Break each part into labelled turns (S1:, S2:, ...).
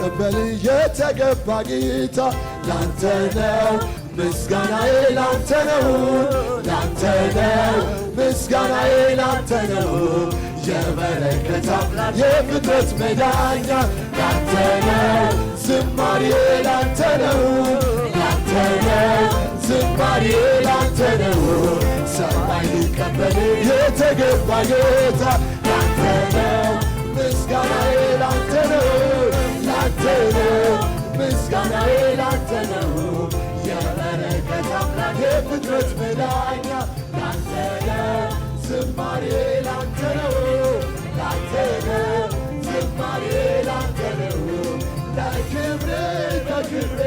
S1: ሊቀበል የተገባ ጌታ ላንተ ነው ምስጋናዬ ላንተ ነው ላንተ ነው ምስጋናዬ ላንተ ነው የበረከት አምላክ የፍጥረት መዳኛ ላንተ ነው ዝማሬ ላንተ ነው ላንተ ነው ዝማሬ ላንተ ነው ሰማይ ሊቀበል የተገባ ጌታ ላንተ ነው ምስጋናዬ ላንተ ነው ላንተ ነው ምስጋናዬ ላንተ ነው የበረከት አምላክ የፍጥረት መዳኛ ላንተ ነው ዝማሬ ላንተ ነው ላንተ ነው ዝማሬ ላንተ ነው ለክብሬ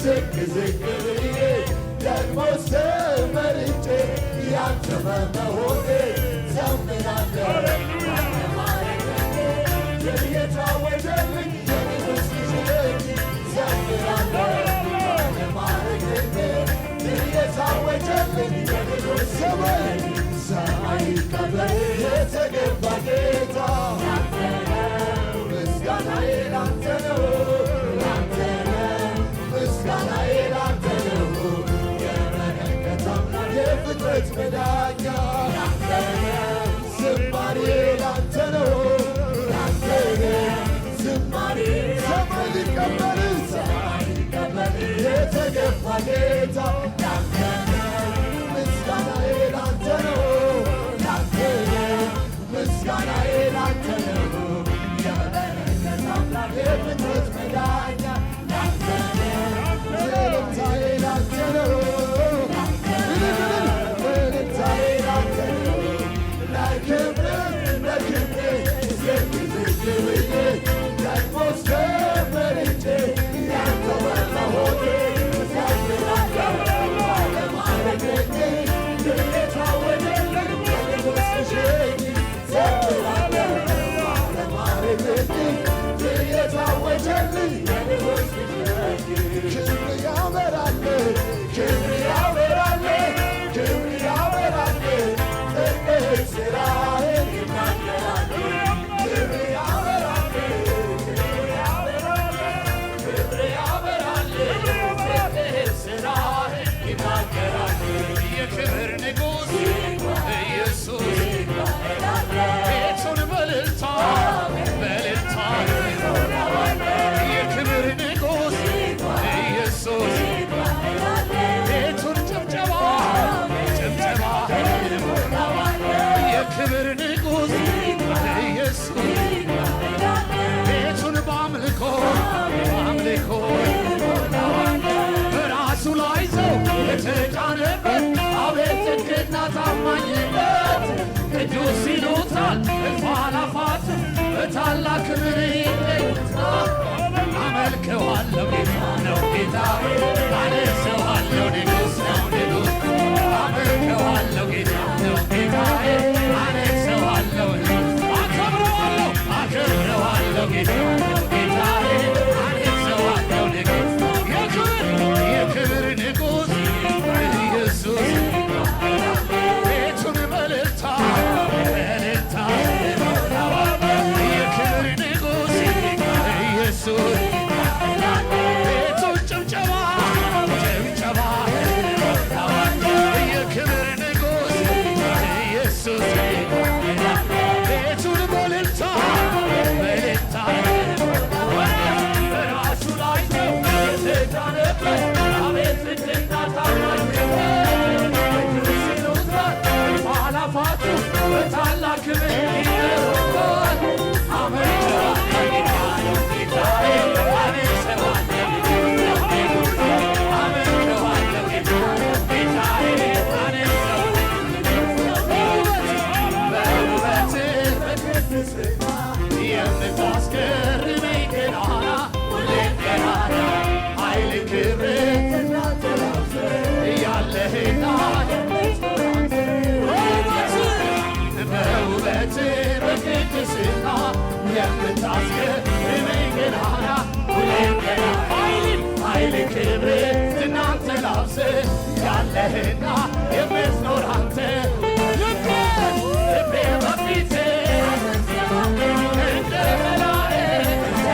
S1: ዝቅ ዝቅ ብዬ ደግሞ ዘመርጬ ያንተ በመሆኔ ዘምራለሁ የታወጀልኝ የንጉሥ ልጅ ነኝ ዘምራለሁ የታወጀልኝ የንጉሥ ሰማይ ሰማይ ሊቀበል የተገባ ጌታ ምስጋናዬ ላንተ ነው ላንተ ነው ምስጋናዬ ላንተ ነው የበረከት አምላክ የፍጥረት መዳኛ ላንተ ነው ዝማሬ ላንተ ነው ላንተ ነው ዝማሬ ሰማይ ሊቀበል የተገባ ጌታ ላንተ ነው ምስጋናዬ ላንተ ነው ላንተ ነው ምስጋናዬ ላንተ ነው የበረከት አምላክ የፍጥረት መዳኛ ላንተ ነው ሰላምታዬ ላንተ ነው ሰላምታዬ ላንተ ነው ለክብሬ ዝቅ ዝቅ ብዬ ደግሞ ዘመርጬ ያንተ በመሆኔ የክብር ንጉሥ ኢየሱስ ቤቱን በእልልታ በእልልታ የክብር ንጉሥ ኢየሱስ ቤቱን ጭብጨባ ጭብጨባ የክብር ንጉሥ ኢየሱስ ቤቱን በአምልኮ አምልኮ በራሱ ላይ ሰው የተጫነበት አቤት ጽድቅና ታማኝነት ቅዱስ ይሉታል እልፍ አእላፋት በታላቅ ክብር ይገኙታል። አመልከዋለሁ ጌታ ነው ጌታዬ አነግሠዋለሁ ንጉሥ ነው ንጉሥ አመልከዋለሁ ጌታ ነው ጌታዬ አነግሠዋለሁ አከብረዋለሁ ጌታ ነው ጌታዬ አነግሠዋለሁ ንጉሥ የክብር ንጉሥ ኢየሱስ ቤቱን በእልልታ በእልልታ የክብር ንጉሥ ኢየሱስ ቤቱን ጭብጨባ ጭብጨባ የክብር ንጉሥ ኢየሱስ ቤቱን በእልልታ በእልልታ በራሱ ላይ ነው የተጫነበት አቤት ጽድቅና ታማኝነት ቅዱስ ይሉታል እልፍ አእላፋቱ በታላቅ ክብር ይጠሩታል። አመልከዋለሁ ጌታ ነው ጌታዬ አነግሠዋለሁ አመልከዋለሁ ጌታ ነው ጌታዬ በውበትህ በቅድስና የምታስገርመኝ ገናና ሁሌም ገናና ኃይል ክብር ያለህና በውበትህ በቅድስና የምታስገርመኝ ገናና ሁሌም ገናና ኃይል ክብር ዝናን ተላብሰህ ያለህና የምትኖር አንተ ልቤ በፊትህ እንደ መላእክት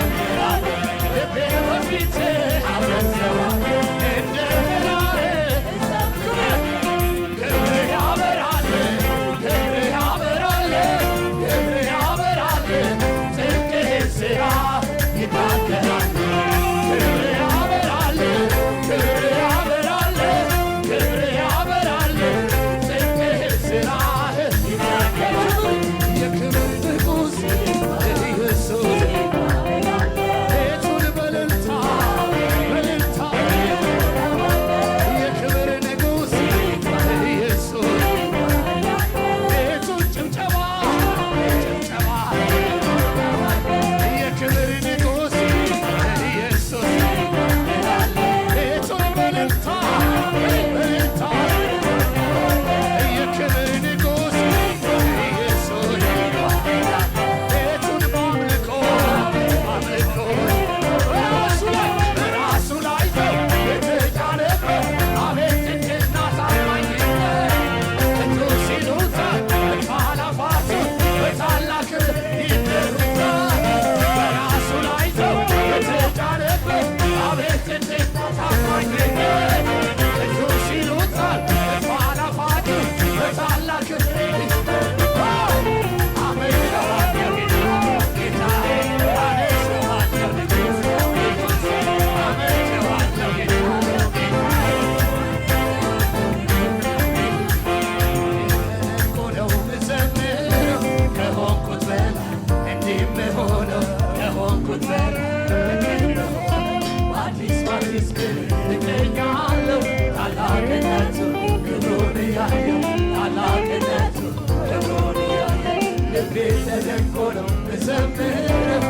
S1: ላመስግን እገኛለሁ ታላቅነቱ ክብሩን እያየሁ ታላቅነቱ ክብሩን እያየሁ ልቤ ተደንቆ ነው እዘምረው